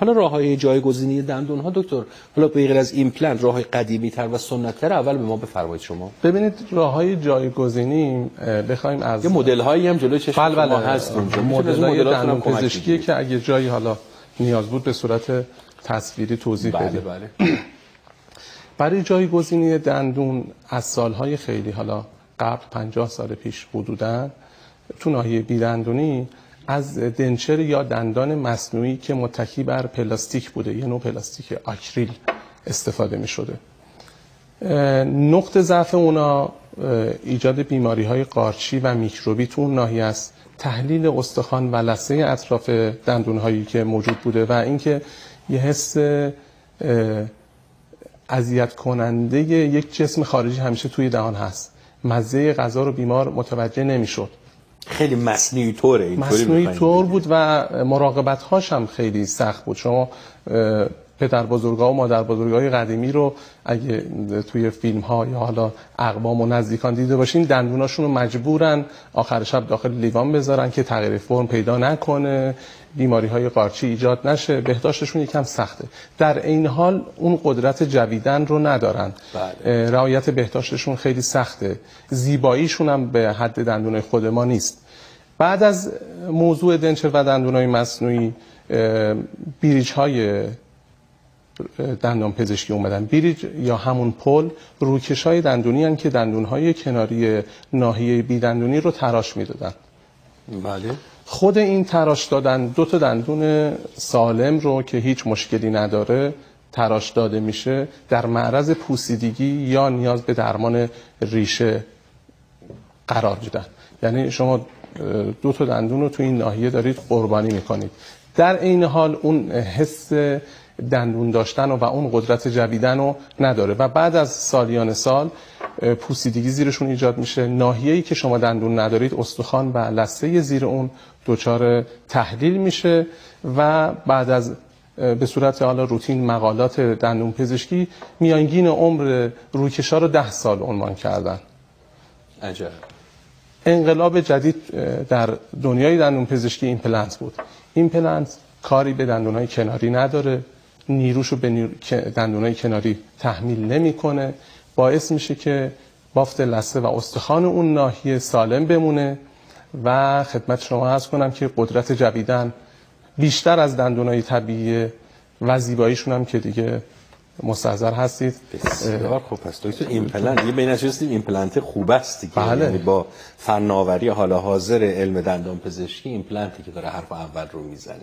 حالا راههای جایگزینی دندون ها دکتر، حالا به غیر از ایمپلنت راههای قدیمی تر و سنتی تر اول به ما بفرمایید شما. ببینید راههای جایگزینی بخوایم از یه مدل هایی هم جلوی چشم شما هست اونجا، مدل‌های دندون پزشکی که اگه جایی حالا نیاز بود به صورت تصویری توضیح بدیم. بله. برای جایگزینی دندون از سالهای خیلی حالا قبل 50 سال پیش حدوداً تو ناحیه بیدندونی از دنچر یا دندان مصنوعی که متکی بر پلاستیک بوده، یه نوع پلاستیک آکریل استفاده می شده. نقطه ضعف اونا ایجاد بیماری های قارچی و میکروبی تو اون ناحیه است، تحلیل استخوان و لثه اطراف دندون هایی که موجود بوده و اینکه یه حس اذیت کننده یک جسم خارجی همیشه توی دهان هست. مزه غذا رو بیمار متوجه نمیشد. خیلی مصنوعی طوره، مصنوعی طور بود و مراقبت هاش هم خیلی سخت بود. شما پدر بزرگا و مادر بزرگای قدیمی رو اگه توی فیلم ها یا حالا اقوام و نزدیکان دیده باشین، دندوناشون رو مجبورن آخر شب داخل لیوان بذارن که تغییر فرم پیدا نکنه، بیماری های قارچی ایجاد نشه. بهداشتشون یکم سخته. در این حال اون قدرت جویدن رو ندارن. رعایت بهداشتشون خیلی سخته. زیباییشون هم به حد دندونای خود ما نیست. بعد از موضوع دنچر و دندونای مصنوعی، بریج های دندان پزشکی اومدن. بریج یا همون پل روکش های دندونی هستند که دندون های کناری ناحیه بیدندونی رو تراش میدادن. بله. خود این تراش دادن دو تا دندون سالم رو که هیچ مشکلی نداره تراش داده میشه در معرض پوسیدگی یا نیاز به درمان ریشه قرار میدن. یعنی شما دو تا دندون رو تو این ناحیه دارید قربانی میکنید. در این حال اون حس دندون داشتن و اون قدرت جویدن رو نداره و بعد از سالیان سال پوسیدگی زیرشون ایجاد میشه. ناحیه‌ای که شما دندون ندارید، استخوان و لثه زیر اون دچار تحلیل میشه و بعد از به صورت حالا روتین مقالات دندون پزشکی میانگین عمر روکشا رو 10 سال عنوان کردن. عجب. انقلاب جدید در دنیای دندون پزشکی ایمپلنت بود. ایمپلنت کاری به دندونای کناری نداره، نیروشو به دندونای کناری تحمیل نمیکنه، باعث میشه که بافت لثه و استخوان اون ناحیه سالم بمونه و خدمت شما عرض کنم که قدرت جویدن بیشتر از دندونای طبیعی و زیباییشون هم که دیگه مستحضر هستید. بسیار خوب. پس دکتر ایمپلنت یه بین نشستیم ایمپلنت خوب است دیگه. بله. یعنی با فناوری حالا حاضر علم دندان پزشکی ایمپلنتی که داره حرف اول رو میزنه.